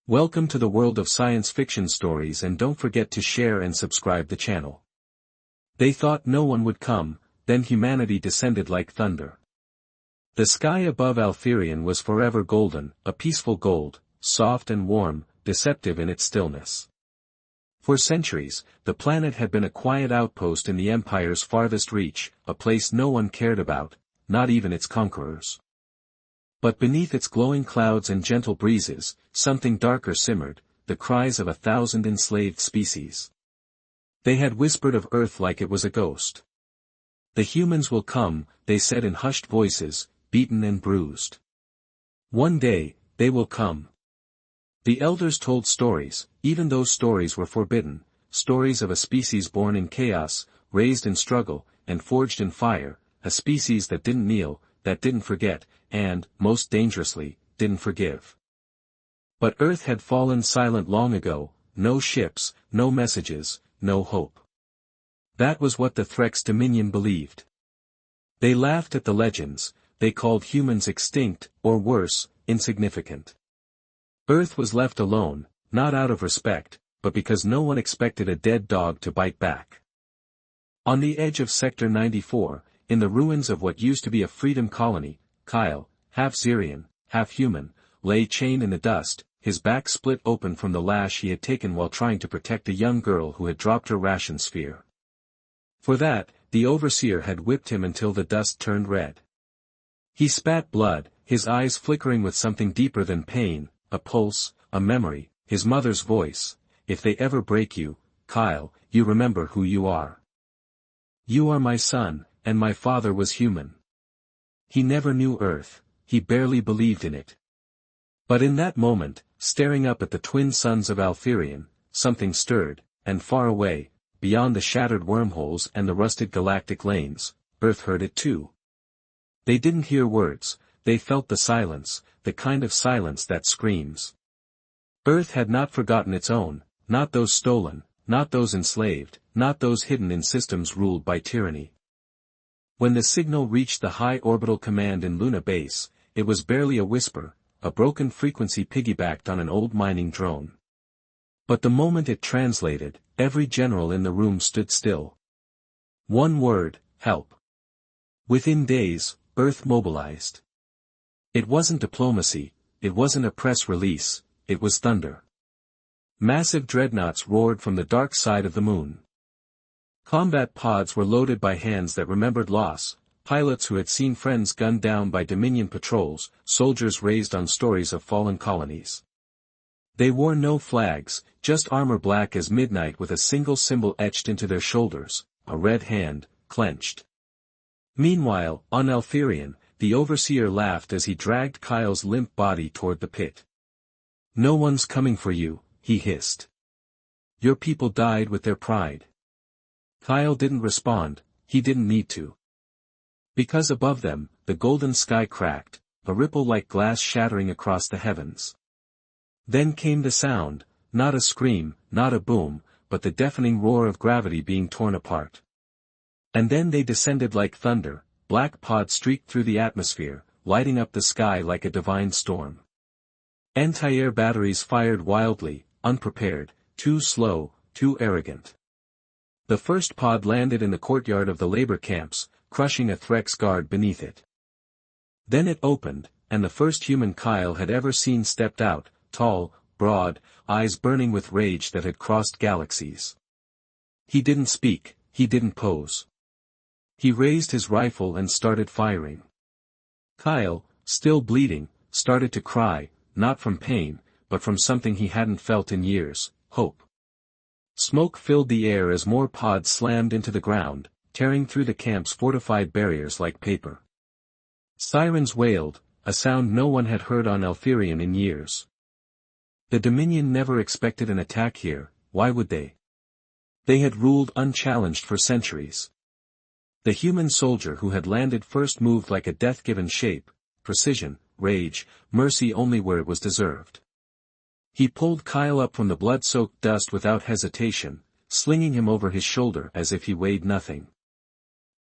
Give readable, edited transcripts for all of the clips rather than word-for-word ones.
Welcome to the world of science fiction stories, and don't forget to share and subscribe the channel. They thought no one would come, then humanity descended like thunder. The sky above Alferion was forever golden, a peaceful gold, soft and warm, deceptive in its stillness. For centuries, the planet had been a quiet outpost in the Empire's farthest reach, a place no one cared about, not even its conquerors. But beneath its glowing clouds and gentle breezes, something darker simmered, the cries of 1,000 enslaved species. They had whispered of Earth like it was a ghost. The humans will come, they said in hushed voices, beaten and bruised. One day, they will come. The elders told stories, even those stories were forbidden, stories of a species born in chaos, raised in struggle, and forged in fire, a species that didn't kneel, that didn't forget, and, most dangerously, didn't forgive. But Earth had fallen silent long ago, no ships, no messages, no hope. That was what the Threx Dominion believed. They laughed at the legends, they called humans extinct, or worse, insignificant. Earth was left alone, not out of respect, but because no one expected a dead dog to bite back. On the edge of Sector 94, in the ruins of what used to be a freedom colony, Kyle, half Xerian, half human, lay chained in the dust, his back split open from the lash he had taken while trying to protect a young girl who had dropped her ration sphere. For that, the overseer had whipped him until the dust turned red. He spat blood, his eyes flickering with something deeper than pain, a pulse, a memory, his mother's voice. If they ever break you, Kyle, you remember who you are. You are my son, and my father was human. He never knew Earth, he barely believed in it. But in that moment, staring up at the twin suns of Alferion, something stirred, and far away, beyond the shattered wormholes and the rusted galactic lanes, Earth heard it too. They didn't hear words, they felt the silence, the kind of silence that screams. Earth had not forgotten its own, not those stolen, not those enslaved, not those hidden in systems ruled by tyranny. When the signal reached the high orbital command in Luna Base, it was barely a whisper, a broken frequency piggybacked on an old mining drone. But the moment it translated, every general in the room stood still. One word, help. Within days, Earth mobilized. It wasn't diplomacy, it wasn't a press release, it was thunder. Massive dreadnoughts roared from the dark side of the moon. Combat pods were loaded by hands that remembered loss, pilots who had seen friends gunned down by Dominion patrols, soldiers raised on stories of fallen colonies. They wore no flags, just armor black as midnight with a single symbol etched into their shoulders, a red hand, clenched. Meanwhile, on Alferion, the overseer laughed as he dragged Kyle's limp body toward the pit. No one's coming for you, he hissed. Your people died with their pride. Kyle didn't respond, he didn't need to. Because above them, the golden sky cracked, a ripple like glass shattering across the heavens. Then came the sound, not a scream, not a boom, but the deafening roar of gravity being torn apart. And then they descended like thunder, black pods streaked through the atmosphere, lighting up the sky like a divine storm. Anti-air batteries fired wildly, unprepared, too slow, too arrogant. The first pod landed in the courtyard of the labor camps, crushing a Threx guard beneath it. Then it opened, and the first human Kyle had ever seen stepped out, tall, broad, eyes burning with rage that had crossed galaxies. He didn't speak, he didn't pose. He raised his rifle and started firing. Kyle, still bleeding, started to cry, not from pain, but from something he hadn't felt in years, hope. Smoke filled the air as more pods slammed into the ground, tearing through the camp's fortified barriers like paper. Sirens wailed, a sound no one had heard on Alferion in years. The Dominion never expected an attack here, why would they? They had ruled unchallenged for centuries. The human soldier who had landed first moved like a death-given shape, precision, rage, mercy only where it was deserved. He pulled Kyle up from the blood-soaked dust without hesitation, slinging him over his shoulder as if he weighed nothing.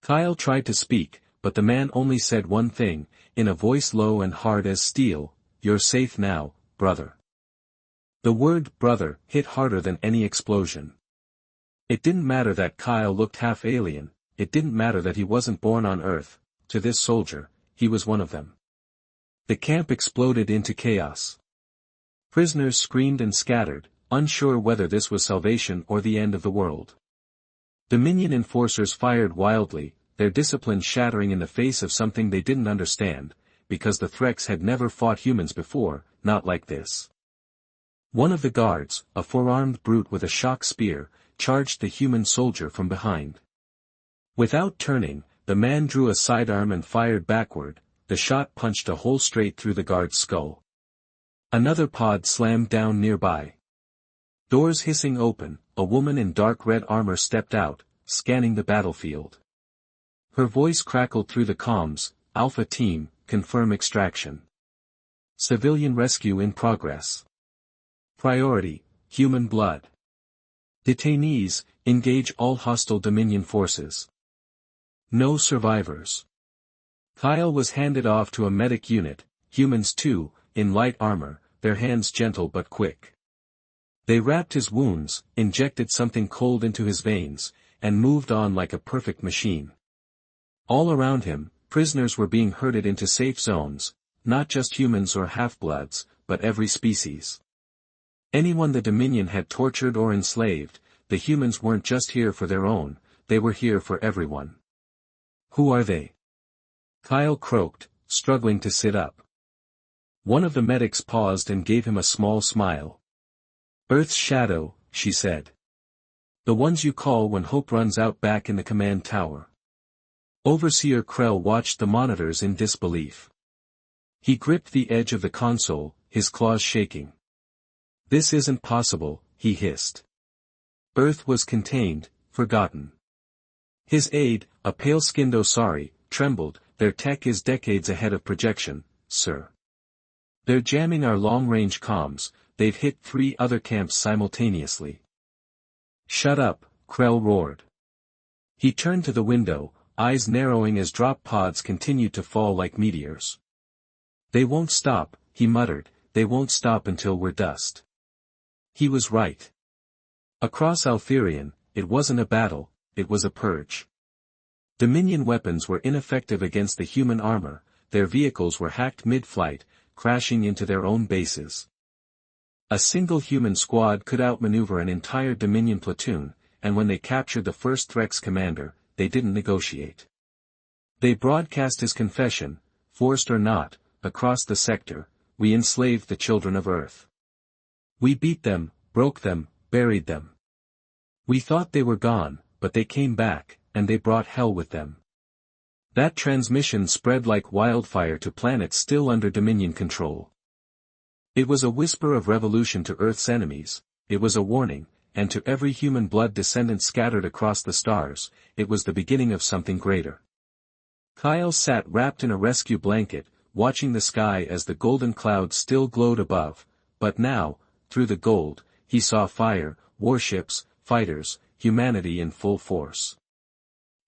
Kyle tried to speak, but the man only said one thing, in a voice low and hard as steel, "You're safe now, brother." The word brother hit harder than any explosion. It didn't matter that Kyle looked half alien, it didn't matter that he wasn't born on Earth, to this soldier, he was one of them. The camp exploded into chaos. Prisoners screamed and scattered, unsure whether this was salvation or the end of the world. Dominion enforcers fired wildly, their discipline shattering in the face of something they didn't understand, because the Threx had never fought humans before, not like this. One of the guards, a four-armed brute with a shock spear, charged the human soldier from behind. Without turning, the man drew a sidearm and fired backward, the shot punched a hole straight through the guard's skull. Another pod slammed down nearby. Doors hissing open, a woman in dark red armor stepped out, scanning the battlefield. Her voice crackled through the comms, Alpha Team, confirm extraction. Civilian rescue in progress. Priority, human blood. Detainees, engage all hostile Dominion forces. No survivors. Kyle was handed off to a medic unit, humans too, in light armor, their hands gentle but quick. They wrapped his wounds, injected something cold into his veins, and moved on like a perfect machine. All around him, prisoners were being herded into safe zones, not just humans or half-bloods, but every species. Anyone the Dominion had tortured or enslaved, the humans weren't just here for their own, they were here for everyone. Who are they? Kyle croaked, struggling to sit up. One of the medics paused and gave him a small smile. Earth's shadow, she said. The ones you call when hope runs out back in the command tower. Overseer Krell watched the monitors in disbelief. He gripped the edge of the console, his claws shaking. This isn't possible, he hissed. Earth was contained, forgotten. His aide, a pale-skinned Osari, trembled, their tech is decades ahead of projection, sir. They're jamming our long-range comms, they've hit 3 other camps simultaneously. Shut up, Krell roared. He turned to the window, eyes narrowing as drop pods continued to fall like meteors. They won't stop, he muttered, they won't stop until we're dust. He was right. Across Altherian, it wasn't a battle, it was a purge. Dominion weapons were ineffective against the human armor, their vehicles were hacked mid-flight, crashing into their own bases. A single human squad could outmaneuver an entire Dominion platoon, and when they captured the first Threx commander, they didn't negotiate. They broadcast his confession, forced or not, across the sector, we enslaved the children of Earth. We beat them, broke them, buried them. We thought they were gone, but they came back, and they brought hell with them. That transmission spread like wildfire to planets still under Dominion control. It was a whisper of revolution to Earth's enemies, it was a warning, and to every human blood descendant scattered across the stars, it was the beginning of something greater. Kyle sat wrapped in a rescue blanket, watching the sky as the golden clouds still glowed above, but now, through the gold, he saw fire, warships, fighters, humanity in full force.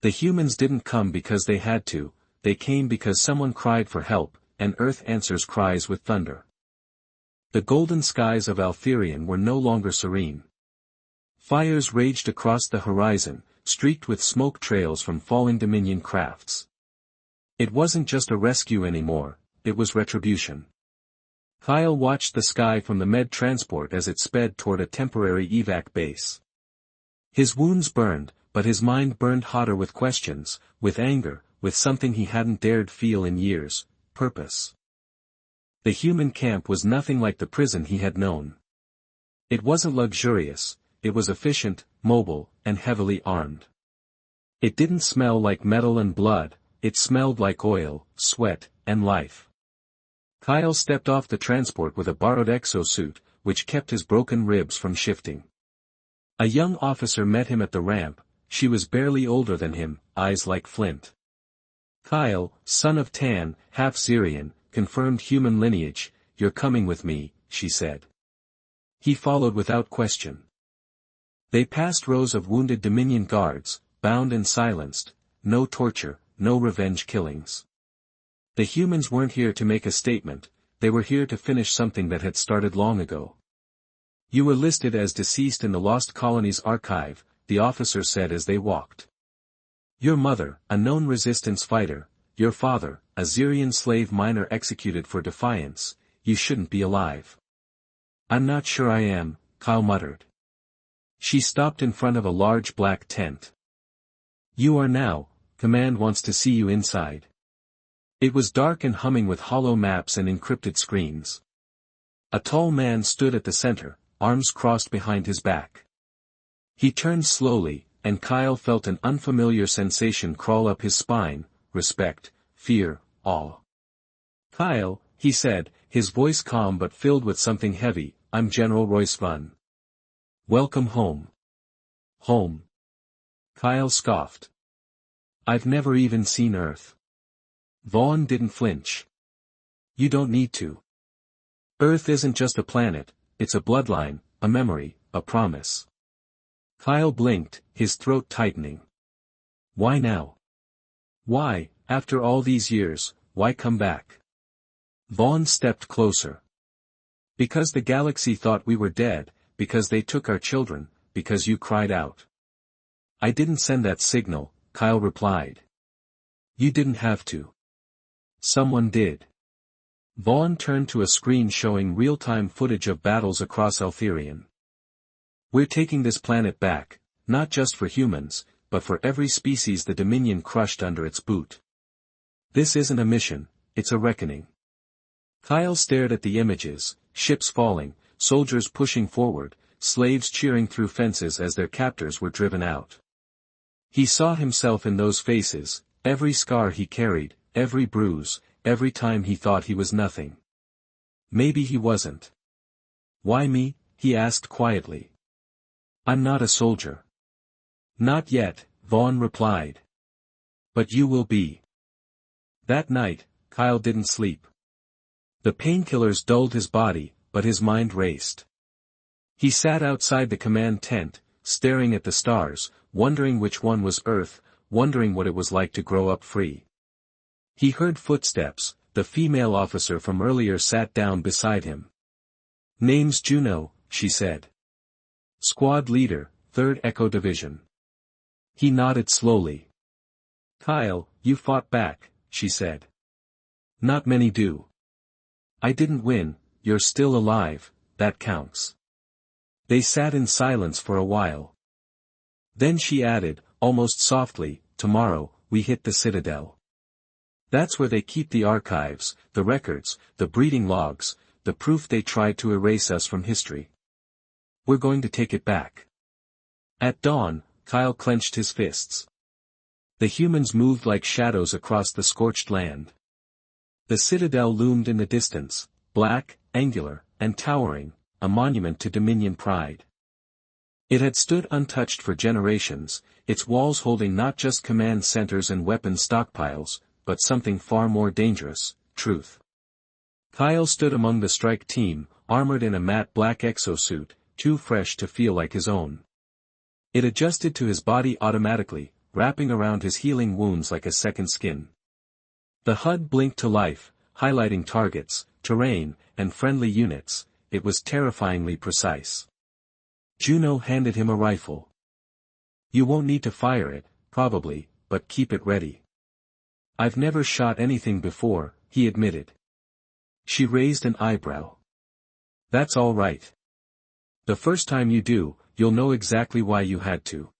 The humans didn't come because they had to, they came because someone cried for help, and Earth answers cries with thunder. The golden skies of Altherian were no longer serene. Fires raged across the horizon, streaked with smoke trails from falling Dominion crafts. It wasn't just a rescue anymore, it was retribution. Kyle watched the sky from the med transport as it sped toward a temporary evac base. His wounds burned, but his mind burned hotter with questions, with anger, with something he hadn't dared feel in years, purpose. The human camp was nothing like the prison he had known. It wasn't luxurious, it was efficient, mobile, and heavily armed. It didn't smell like metal and blood, it smelled like oil, sweat, and life. Kyle stepped off the transport with a borrowed exosuit, which kept his broken ribs from shifting. A young officer met him at the ramp, she was barely older than him, eyes like flint. Kyle, son of Tan, half Syrian, confirmed human lineage, you're coming with me, she said. He followed without question. They passed rows of wounded Dominion guards, bound and silenced, no torture, no revenge killings. The humans weren't here to make a statement, they were here to finish something that had started long ago. You were listed as deceased in the Lost Colonies archive, the officer said as they walked. Your mother, a known resistance fighter, your father, a Syrian slave miner executed for defiance, you shouldn't be alive. I'm not sure I am, Kyle muttered. She stopped in front of a large black tent. You are now, Command wants to see you inside. It was dark and humming with hollow maps and encrypted screens. A tall man stood at the center, arms crossed behind his back. He turned slowly, and Kyle felt an unfamiliar sensation crawl up his spine: respect, fear, awe. Kyle, he said, his voice calm but filled with something heavy, I'm General Royce Vaughn. Welcome home. Home. Kyle scoffed. I've never even seen Earth. Vaughn didn't flinch. You don't need to. Earth isn't just a planet, it's a bloodline, a memory, a promise. Kyle blinked, his throat tightening. Why now? Why, after all these years, why come back? Vaughn stepped closer. Because the galaxy thought we were dead, because they took our children, because you cried out. I didn't send that signal, Kyle replied. You didn't have to. Someone did. Vaughn turned to a screen showing real-time footage of battles across Eltherion. We're taking this planet back, not just for humans, but for every species the Dominion crushed under its boot. This isn't a mission, it's a reckoning. Kyle stared at the images, ships falling, soldiers pushing forward, slaves cheering through fences as their captors were driven out. He saw himself in those faces, every scar he carried, every bruise, every time he thought he was nothing. Maybe he wasn't. Why me? He asked quietly. I'm not a soldier. Not yet, Vaughn replied. But you will be. That night, Kyle didn't sleep. The painkillers dulled his body, but his mind raced. He sat outside the command tent, staring at the stars, wondering which one was Earth, wondering what it was like to grow up free. He heard footsteps, the female officer from earlier sat down beside him. Name's Juno, she said. Squad leader, 3rd Echo Division. He nodded slowly. Kyle, you fought back, she said. Not many do. I didn't win, you're still alive, that counts. They sat in silence for a while. Then she added, almost softly, tomorrow, we hit the Citadel. That's where they keep the archives, the records, the breeding logs, the proof they tried to erase us from history. We're going to take it back. At dawn, Kyle clenched his fists. The humans moved like shadows across the scorched land. The Citadel loomed in the distance, black, angular, and towering, a monument to Dominion pride. It had stood untouched for generations, its walls holding not just command centers and weapons stockpiles, but something far more dangerous, truth. Kyle stood among the strike team, armored in a matte black exosuit, too fresh to feel like his own. It adjusted to his body automatically, wrapping around his healing wounds like a second skin. The HUD blinked to life, highlighting targets, terrain, and friendly units. It was terrifyingly precise. Juno handed him a rifle. You won't need to fire it, probably, but keep it ready. I've never shot anything before, he admitted. She raised an eyebrow. That's all right. The first time you do, you'll know exactly why you had to.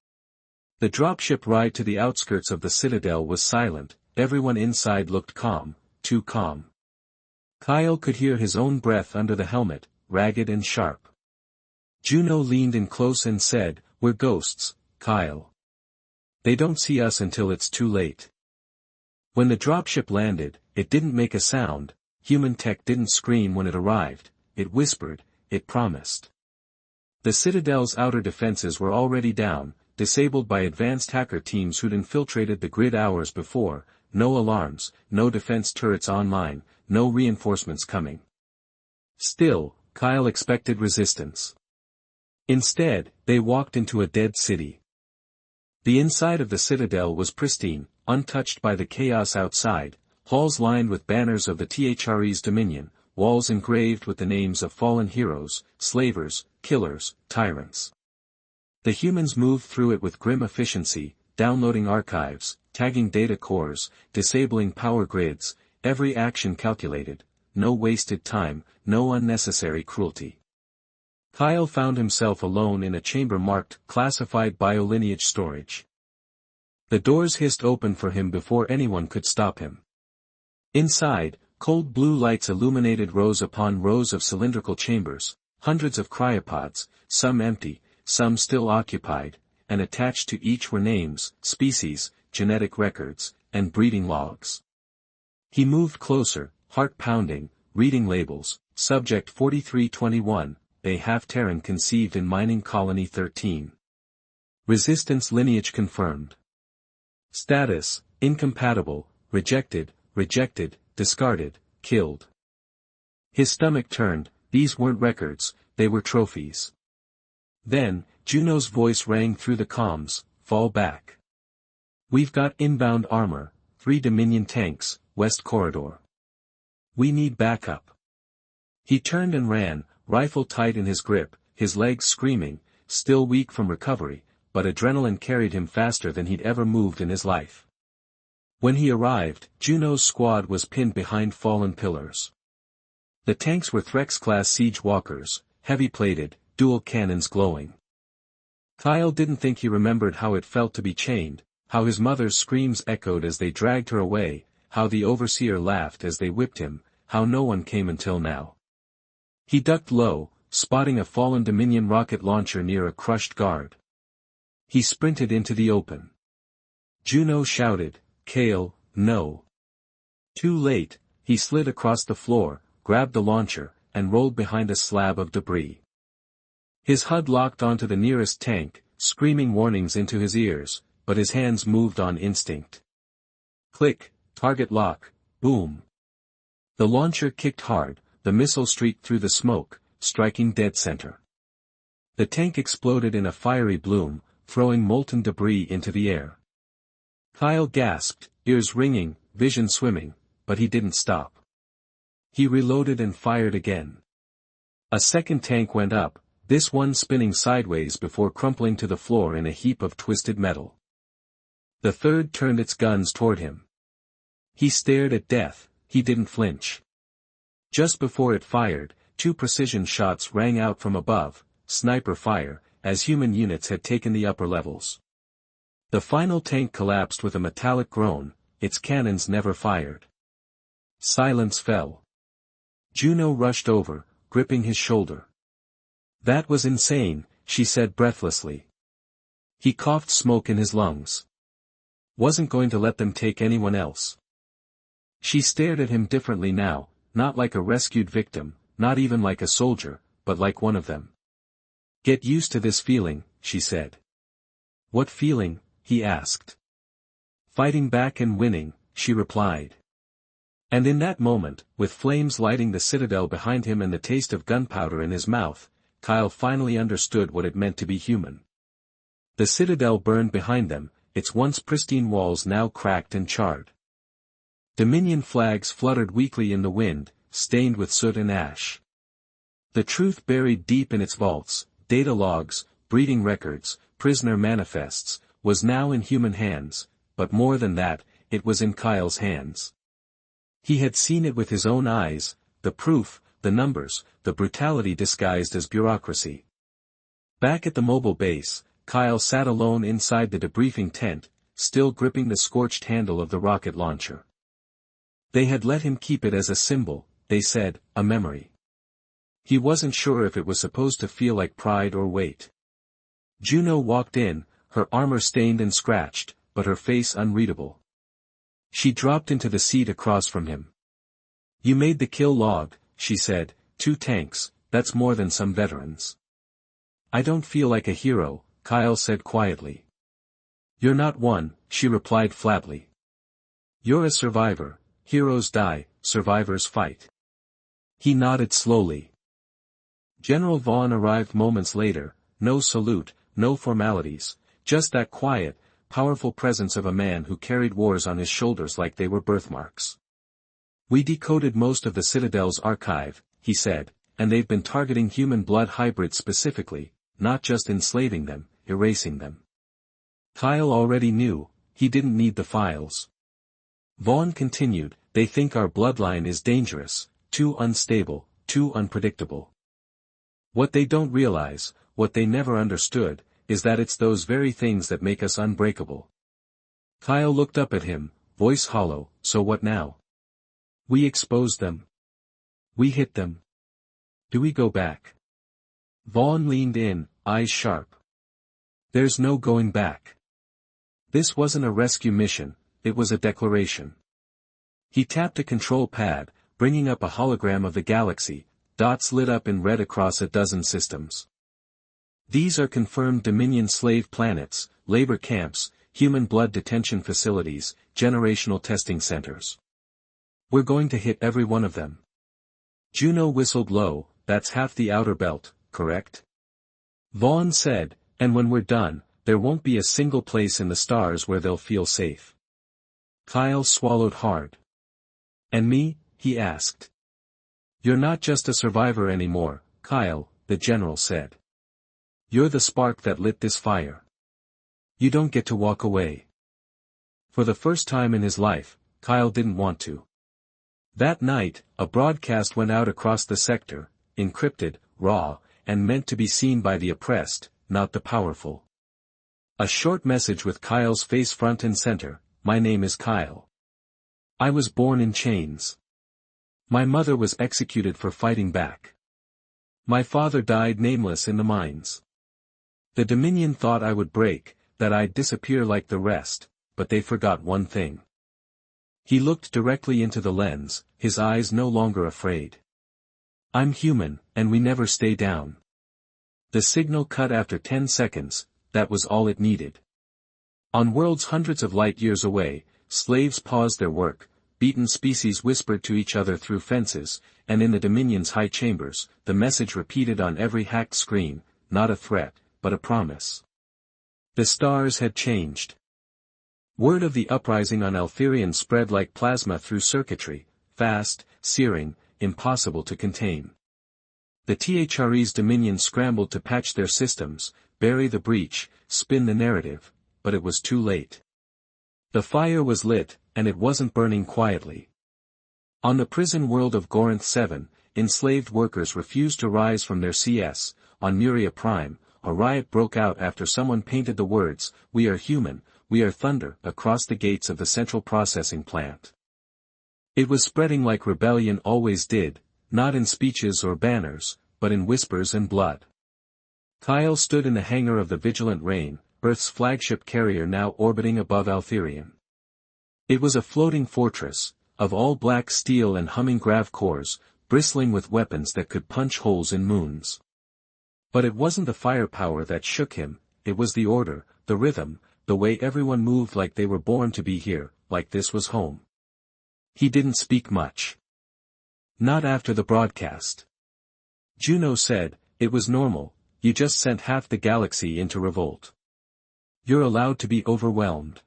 The dropship ride to the outskirts of the Citadel was silent, everyone inside looked calm, too calm. Kyle could hear his own breath under the helmet, ragged and sharp. Juno leaned in close and said, We're ghosts, Kyle. They don't see us until it's too late. When the dropship landed, it didn't make a sound, human tech didn't scream when it arrived, it whispered, it promised. The Citadel's outer defenses were already down, disabled by advanced hacker teams who'd infiltrated the grid hours before, no alarms, no defense turrets online, no reinforcements coming. Still, Kyle expected resistance. Instead, they walked into a dead city. The inside of the Citadel was pristine, untouched by the chaos outside, halls lined with banners of the THRE's dominion, walls engraved with the names of fallen heroes, slavers, killers, tyrants. The humans moved through it with grim efficiency, downloading archives, tagging data cores, disabling power grids, every action calculated, no wasted time, no unnecessary cruelty. Kyle found himself alone in a chamber marked classified biolineage storage. The doors hissed open for him before anyone could stop him. Inside, cold blue lights illuminated rows upon rows of cylindrical chambers, hundreds of cryopods, some empty, some still occupied, and attached to each were names, species, genetic records, and breeding logs. He moved closer, heart pounding, reading labels, Subject 4321, a half-Terran conceived in Mining Colony 13. Resistance lineage confirmed. Status, incompatible, rejected, discarded, killed. His stomach turned, these weren't records, they were trophies. Then, Juno's voice rang through the comms, fall back. We've got inbound armor, 3 Dominion tanks, West Corridor. We need backup. He turned and ran, rifle tight in his grip, his legs screaming, still weak from recovery, but adrenaline carried him faster than he'd ever moved in his life. When he arrived, Juno's squad was pinned behind fallen pillars. The tanks were Threx-class siege walkers, heavy-plated, dual cannons glowing. Kyle didn't think he remembered how it felt to be chained, how his mother's screams echoed as they dragged her away, how the overseer laughed as they whipped him, how no one came until now. He ducked low, spotting a fallen Dominion rocket launcher near a crushed guard. He sprinted into the open. Juno shouted, Kale, no. Too late, he slid across the floor, grabbed the launcher, and rolled behind a slab of debris. His HUD locked onto the nearest tank, screaming warnings into his ears, but his hands moved on instinct. Click, target lock, boom. The launcher kicked hard, the missile streaked through the smoke, striking dead center. The tank exploded in a fiery bloom, throwing molten debris into the air. Kyle gasped, ears ringing, vision swimming, but he didn't stop. He reloaded and fired again. A second tank went up, this one spinning sideways before crumpling to the floor in a heap of twisted metal. The third turned its guns toward him. He stared at death, he didn't flinch. Just before it fired, 2 precision shots rang out from above, sniper fire, as human units had taken the upper levels. The final tank collapsed with a metallic groan, its cannons never fired. Silence fell. Juno rushed over, gripping his shoulder. That was insane, she said breathlessly. He coughed smoke in his lungs. Wasn't going to let them take anyone else. She stared at him differently now, not like a rescued victim, not even like a soldier, but like one of them. Get used to this feeling, she said. What feeling? He asked. Fighting back and winning, she replied. And in that moment, with flames lighting the citadel behind him and the taste of gunpowder in his mouth, Kyle finally understood what it meant to be human. The citadel burned behind them, its once pristine walls now cracked and charred. Dominion flags fluttered weakly in the wind, stained with soot and ash. The truth buried deep in its vaults, data logs, breeding records, prisoner manifests, was now in human hands, but more than that, it was in Kyle's hands. He had seen it with his own eyes, the proof, the numbers, the brutality disguised as bureaucracy. Back at the mobile base, Kyle sat alone inside the debriefing tent, still gripping the scorched handle of the rocket launcher. They had let him keep it as a symbol, they said, a memory. He wasn't sure if it was supposed to feel like pride or weight. Juno walked in, her armor stained and scratched, but her face unreadable. She dropped into the seat across from him. You made the kill log, she said, 2 tanks, that's more than some veterans. I don't feel like a hero, Kyle said quietly. You're not one, she replied flatly. You're a survivor, heroes die, survivors fight. He nodded slowly. General Vaughn arrived moments later, no salute, no formalities, just that quiet, powerful presence of a man who carried wars on his shoulders like they were birthmarks. We decoded most of the Citadel's archive, he said, and they've been targeting human blood hybrids specifically, not just enslaving them, erasing them. Kyle already knew, he didn't need the files. Vaughn continued, they think our bloodline is dangerous, too unstable, too unpredictable. What they don't realize, what they never understood, is that it's those very things that make us unbreakable. Kyle looked up at him, voice hollow, so what now? We exposed them. We hit them. Do we go back? Vaughn leaned in, eyes sharp. There's no going back. This wasn't a rescue mission, it was a declaration. He tapped a control pad, bringing up a hologram of the galaxy, dots lit up in red across a dozen systems. These are confirmed Dominion slave planets, labor camps, human blood detention facilities, generational testing centers. We're going to hit every one of them. Juno whistled low, that's half the outer belt, correct? Vaughn said, and when we're done, there won't be a single place in the stars where they'll feel safe. Kyle swallowed hard. And me? He asked. You're not just a survivor anymore, Kyle, the general said. You're the spark that lit this fire. You don't get to walk away. For the first time in his life, Kyle didn't want to. That night, a broadcast went out across the sector, encrypted, raw, and meant to be seen by the oppressed, not the powerful. A short message with Kyle's face front and center, my name is Kyle. I was born in chains. My mother was executed for fighting back. My father died nameless in the mines. The Dominion thought I would break, that I'd disappear like the rest, but they forgot one thing. He looked directly into the lens, his eyes no longer afraid. I'm human, and we never stay down. The signal cut after 10 seconds, that was all it needed. On worlds hundreds of light years away, slaves paused their work, beaten species whispered to each other through fences, and in the Dominion's high chambers, the message repeated on every hacked screen, not a threat, but a promise. The stars had changed. Word of the uprising on Altherion spread like plasma through circuitry, fast, searing, impossible to contain. The THRE's Dominion scrambled to patch their systems, bury the breach, spin the narrative, but it was too late. The fire was lit, and it wasn't burning quietly. On the prison world of Gorinth 7, enslaved workers refused to rise from their CS. On Muria Prime, a riot broke out after someone painted the words, "We are human, we are thunder," across the gates of the central processing plant. It was spreading like rebellion always did, not in speeches or banners, but in whispers and blood. Kyle stood in the hangar of the Vigilant Rain, Earth's flagship carrier now orbiting above Altherion. It was a floating fortress, of all black steel and humming grav cores, bristling with weapons that could punch holes in moons. But it wasn't the firepower that shook him, it was the order, the rhythm, the way everyone moved like they were born to be here, like this was home. He didn't speak much. Not after the broadcast. Juno said, it was normal, you just sent half the galaxy into revolt. You're allowed to be overwhelmed.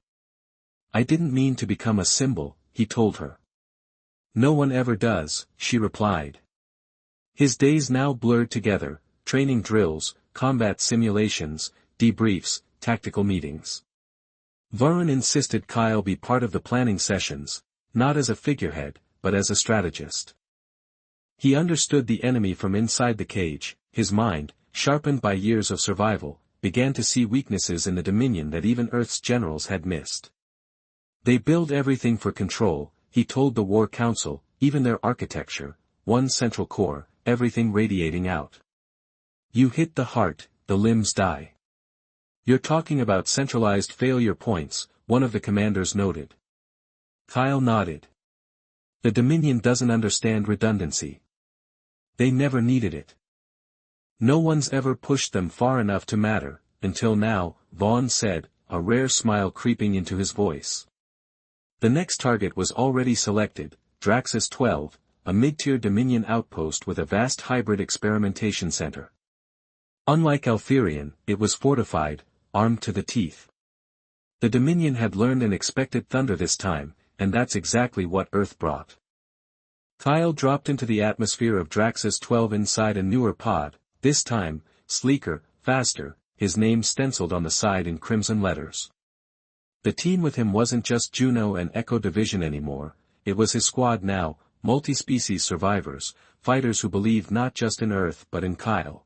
I didn't mean to become a symbol, he told her. No one ever does, she replied. His days now blurred together, training drills, combat simulations, debriefs, tactical meetings. Varun insisted Kyle be part of the planning sessions, not as a figurehead, but as a strategist. He understood the enemy from inside the cage, his mind, sharpened by years of survival, began to see weaknesses in the Dominion that even Earth's generals had missed. They build everything for control, he told the War Council, even their architecture, one central core, everything radiating out. You hit the heart, the limbs die. You're talking about centralized failure points, one of the commanders noted. Kyle nodded. The Dominion doesn't understand redundancy. They never needed it. No one's ever pushed them far enough to matter, until now, Vaughn said, a rare smile creeping into his voice. The next target was already selected, Draxus 12, a mid-tier Dominion outpost with a vast hybrid experimentation center. Unlike Altherion, it was fortified, armed to the teeth. The Dominion had learned and expected thunder this time, and that's exactly what Earth brought. Kyle dropped into the atmosphere of Draxus 12 inside a newer pod, this time, sleeker, faster, his name stenciled on the side in crimson letters. The team with him wasn't just Juno and Echo Division anymore, it was his squad now, multi-species survivors, fighters who believed not just in Earth but in Kyle.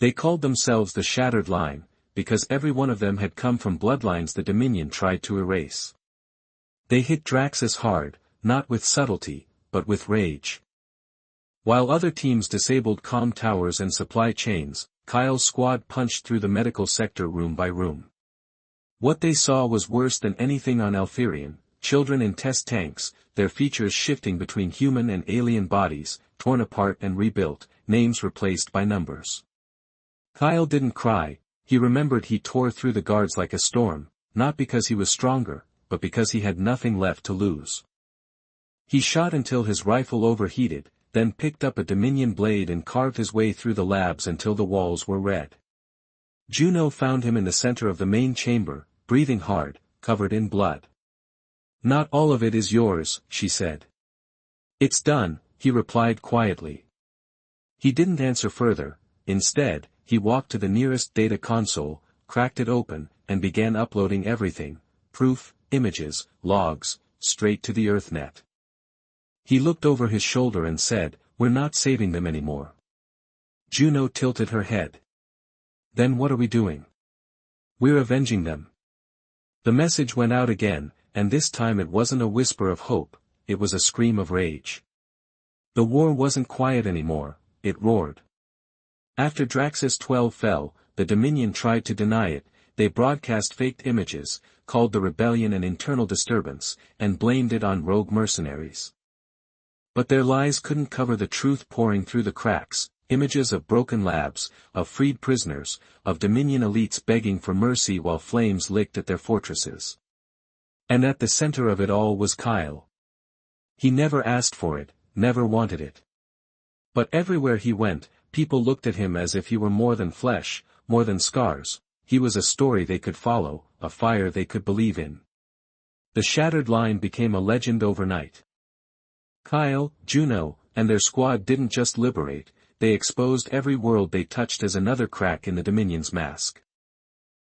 They called themselves the Shattered Line, because every one of them had come from bloodlines the Dominion tried to erase. They hit Draxus hard, not with subtlety, but with rage. While other teams disabled comm towers and supply chains, Kyle's squad punched through the medical sector room by room. What they saw was worse than anything on Altherian, children in test tanks, their features shifting between human and alien bodies, torn apart and rebuilt, names replaced by numbers. Kyle didn't cry, he remembered he tore through the guards like a storm, not because he was stronger, but because he had nothing left to lose. He shot until his rifle overheated, then picked up a Dominion blade and carved his way through the labs until the walls were red. Juno found him in the center of the main chamber, breathing hard, covered in blood. "Not all of it is yours," she said. "It's done," he replied quietly. He didn't answer further, instead, he walked to the nearest data console, cracked it open, and began uploading everything, proof, images, logs, straight to the EarthNet. He looked over his shoulder and said, "We're not saving them anymore." Juno tilted her head. "Then what are we doing?" "We're avenging them." The message went out again, and this time it wasn't a whisper of hope, it was a scream of rage. The war wasn't quiet anymore, it roared. After Draxus 12 fell, the Dominion tried to deny it, they broadcast faked images, called the rebellion an internal disturbance, and blamed it on rogue mercenaries. But their lies couldn't cover the truth pouring through the cracks, images of broken labs, of freed prisoners, of Dominion elites begging for mercy while flames licked at their fortresses. And at the center of it all was Kyle. He never asked for it, never wanted it. But everywhere he went, people looked at him as if he were more than flesh, more than scars, he was a story they could follow, a fire they could believe in. The Shattered Line became a legend overnight. Kyle, Juno, and their squad didn't just liberate, they exposed every world they touched as another crack in the Dominion's mask.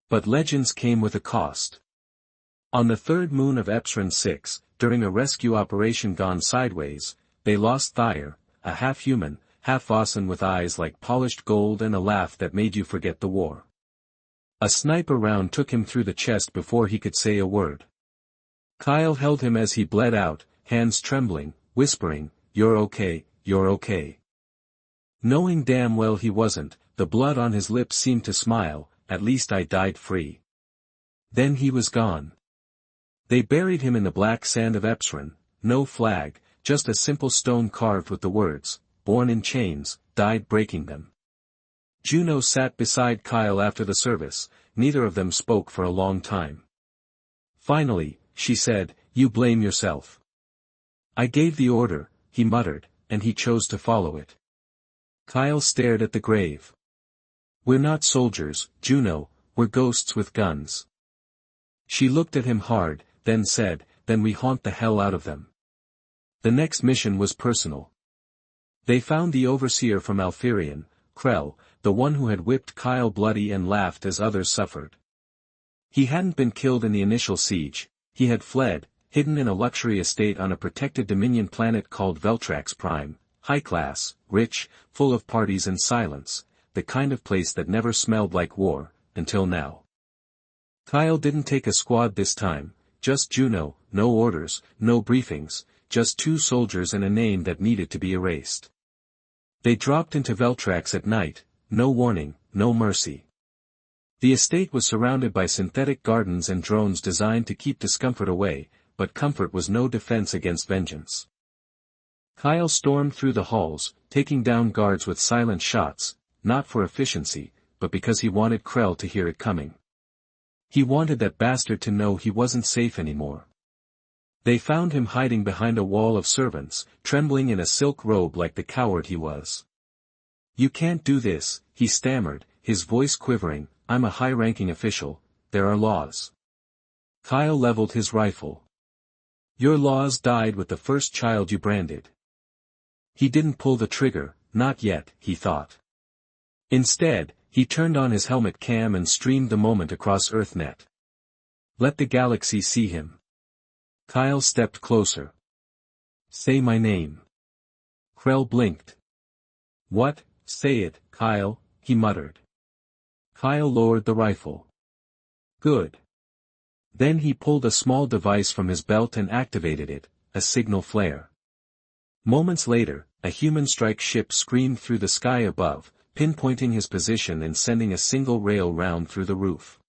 But legends came with a cost. On the third moon of Epsilon 6, during a rescue operation gone sideways, they lost Thyre, a half-human, half-Vossen with eyes like polished gold and a laugh that made you forget the war. A sniper round took him through the chest before he could say a word. Kyle held him as he bled out, hands trembling, whispering, "You're okay, you're okay." Knowing damn well he wasn't, the blood on his lips seemed to smile, "At least I died free." Then he was gone. They buried him in the black sand of Epsilon, no flag, just a simple stone carved with the words, "Born in chains, died breaking them." Juno sat beside Kyle after the service, neither of them spoke for a long time. Finally, she said, "You blame yourself." "I gave the order," he muttered, "and he chose to follow it." Kyle stared at the grave. "We're not soldiers, Juno, we're ghosts with guns." She looked at him hard, then said, "Then we haunt the hell out of them." The next mission was personal. They found the overseer from Altherian, Krell, the one who had whipped Kyle bloody and laughed as others suffered. He hadn't been killed in the initial siege, he had fled, hidden in a luxury estate on a protected Dominion planet called Veltrax Prime, high-class, rich, full of parties and silence, the kind of place that never smelled like war, until now. Kyle didn't take a squad this time, just Juno, no orders, no briefings, just 2 soldiers and a name that needed to be erased. They dropped into Veltrax at night, no warning, no mercy. The estate was surrounded by synthetic gardens and drones designed to keep discomfort away, but comfort was no defense against vengeance. Kyle stormed through the halls, taking down guards with silent shots, not for efficiency, but because he wanted Krell to hear it coming. He wanted that bastard to know he wasn't safe anymore. They found him hiding behind a wall of servants, trembling in a silk robe like the coward he was. "You can't do this," he stammered, his voice quivering, "I'm a high-ranking official, there are laws." Kyle leveled his rifle. "Your laws died with the first child you branded. He didn't pull the trigger, not yet, he thought. Instead, he turned on his helmet cam and streamed the moment across EarthNet. Let the galaxy see him. Kyle stepped closer. Say my name. Krell blinked. What? Say it, Kyle, he muttered. Kyle lowered the rifle. Good. Then he pulled a small device from his belt and activated it, a signal flare. Moments later, a human strike ship screamed through the sky above, pinpointing his position and sending a single rail round through the roof.